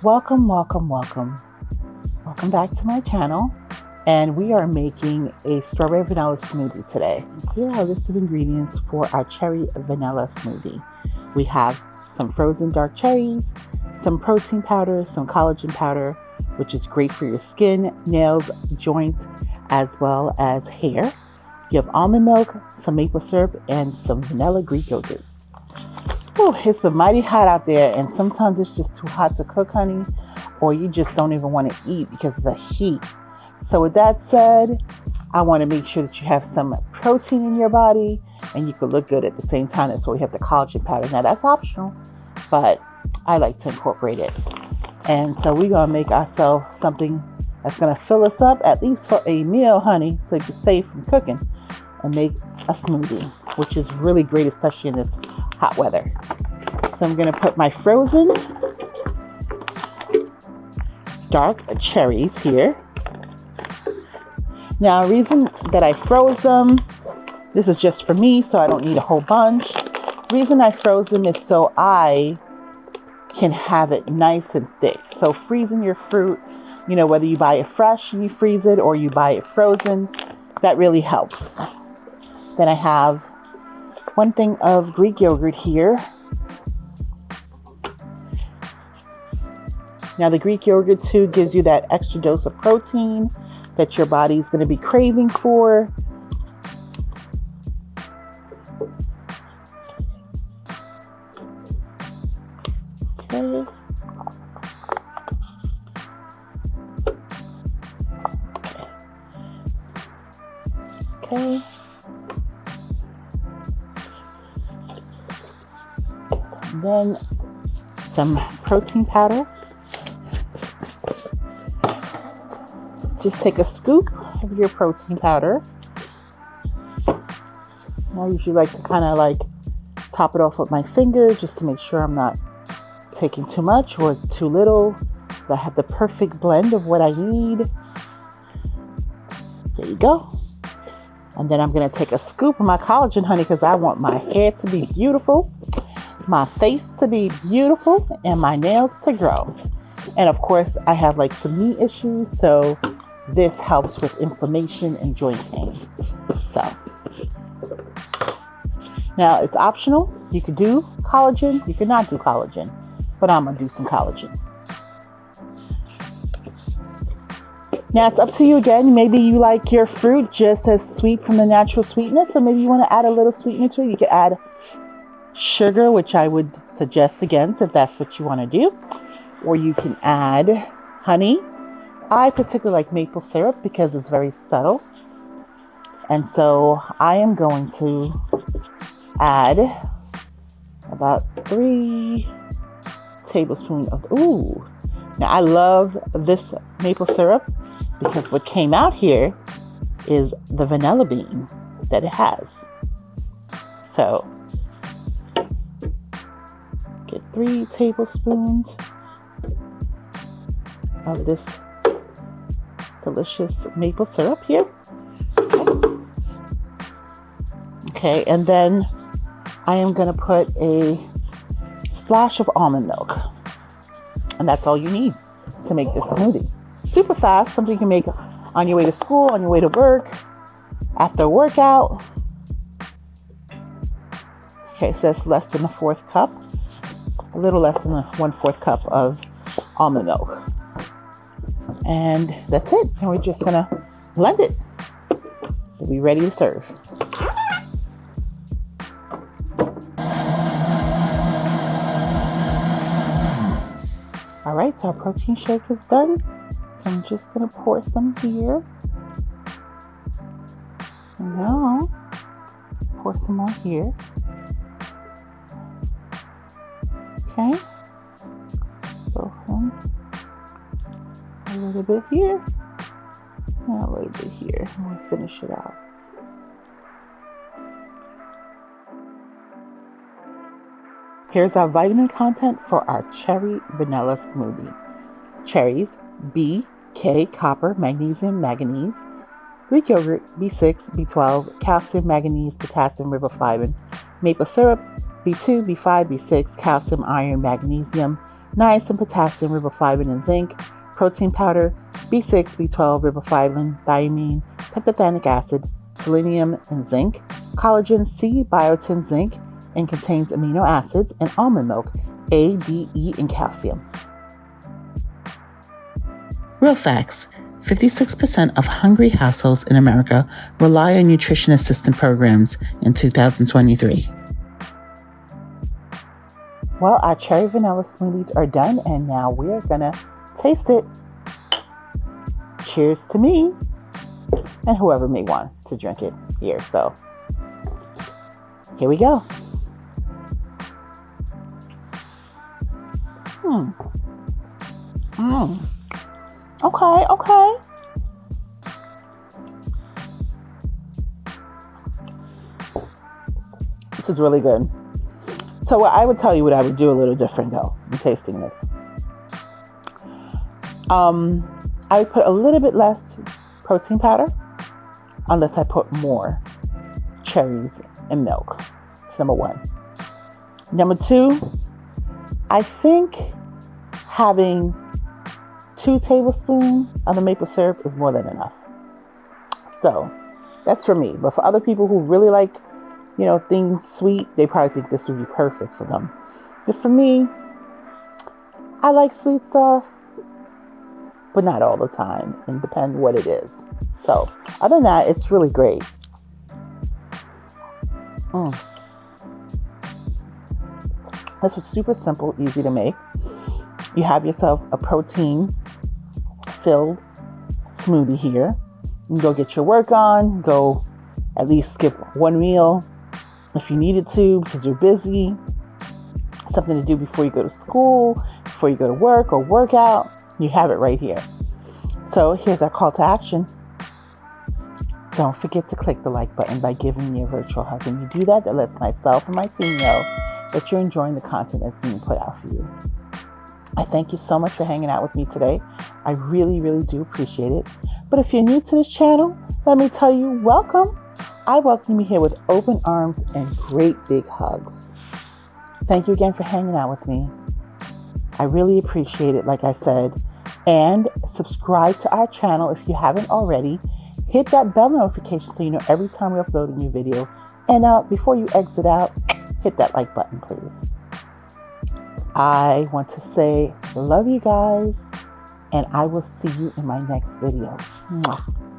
Welcome, welcome, welcome. Welcome back to my channel. And we are making a strawberry vanilla smoothie today. Here are a list of ingredients for our cherry vanilla smoothie. We have some frozen dark cherries, some protein powder, some collagen powder, which is great for your skin, nails, joints, as well as hair. You have almond milk, some maple syrup, and some vanilla Greek yogurt. Oh, it's been mighty hot out there, and sometimes it's just too hot to cook, honey, or you just don't even want to eat because of the heat. So with that said, I want to make sure that you have some protein in your body and you can look good at the same time. That's why we have the collagen powder. Now that's optional, but I like to incorporate it. And so we're going to make ourselves something that's going to fill us up at least for a meal, honey, so you can save from cooking and make a smoothie, which is really great, especially in this hot weather. So I'm going to put my frozen dark cherries here. Now, the reason that I froze them, this is just for me, so I don't need a whole bunch. The reason I froze them is so I can have it nice and thick. So freezing your fruit, you know, whether you buy it fresh and you freeze it or you buy it frozen, that really helps. Then I have 1 thing of Greek yogurt here. Now the Greek yogurt too gives you that extra dose of protein that your body's going to be craving for. Okay. Okay. And then some protein powder. Just take a scoop of your protein powder. I usually like to kind of like top it off with my finger just to make sure I'm not taking too much or too little. I have the perfect blend of what I need. There you go. And then I'm going to take a scoop of my collagen, honey, because I want my hair to be beautiful, my face to be beautiful, and my nails to grow. And of course, I have like some knee issues, so this helps with inflammation and joint pain. So now it's optional. You could do collagen, you could not do collagen, but I'm gonna do some collagen. Now it's up to you again. Maybe you like your fruit just as sweet from the natural sweetness, or maybe you want to add a little sweetener to it. You could add sugar, which I would suggest against if that's what you want to do, or you can add honey. I particularly like maple syrup because it's very subtle. And so I am going to add about 3 tablespoons of, now I love this maple syrup because what came out here is the vanilla bean that it has. So get 3 tablespoons of this delicious maple syrup here. Okay, and then I am going to put a splash of almond milk. And that's all you need to make this smoothie. Super fast, something you can make on your way to school, on your way to work, after a workout. Okay, so that's less than a 1/4 cup, a little less than a 1/4 cup of almond milk. And that's it. And we're just gonna blend it to be ready to serve. All right, so our protein shake is done. So I'm just gonna pour some here. And now pour some more here. Okay. So a little bit here and a little bit here, and we'll finish it out. Here's our vitamin content for our cherry vanilla smoothie. Cherries, B, K, copper, magnesium, manganese. Greek yogurt, B6, B12, calcium, manganese, potassium, riboflavin. Maple syrup, B2, B5, B6, calcium, iron, magnesium. niacin, potassium, riboflavin, and zinc, protein powder, B6, B12, riboflavin, thiamine, pantothenic acid, selenium, and zinc, collagen, C, biotin, zinc, and contains amino acids, and almond milk, A, D, E, and calcium. Real facts. 56% of hungry households in America rely on nutrition assistance programs in 2023. Well, our cherry vanilla smoothies are done, and now we're gonna taste it. Cheers to me and whoever may want to drink it here. So here we go. Okay. This is really good. So I would tell you what I would do a little different though in tasting this. I would put a little bit less protein powder unless I put more cherries and milk. That's number one. Number two, I think having 2 tablespoons of the maple syrup is more than enough. So that's for me. But for other people who really like, things sweet, they probably think this would be perfect for them. But for me, I like sweet stuff, but not all the time, and depend what it is. So other than that, it's really great. This was super simple, easy to make. You have yourself a protein-filled smoothie here. You can go get your work on, go at least skip one meal if you needed to because you're busy. Something to do before you go to school, before you go to work or work out. You have it right here. So here's our call to action. Don't forget to click the like button by giving me a virtual hug. When you do that, that lets myself and my team know that you're enjoying the content that's being put out for you. I thank you so much for hanging out with me today. I really, really do appreciate it. But if you're new to this channel, let me tell you, welcome. I welcome you here with open arms and great big hugs. Thank you again for hanging out with me. I really appreciate it, like I said. And subscribe to our channel if you haven't already. Hit that bell notification so you know every time we upload a new video. And before you exit out, hit that like button, please. I want to say love you guys, and I will see you in my next video. Mwah.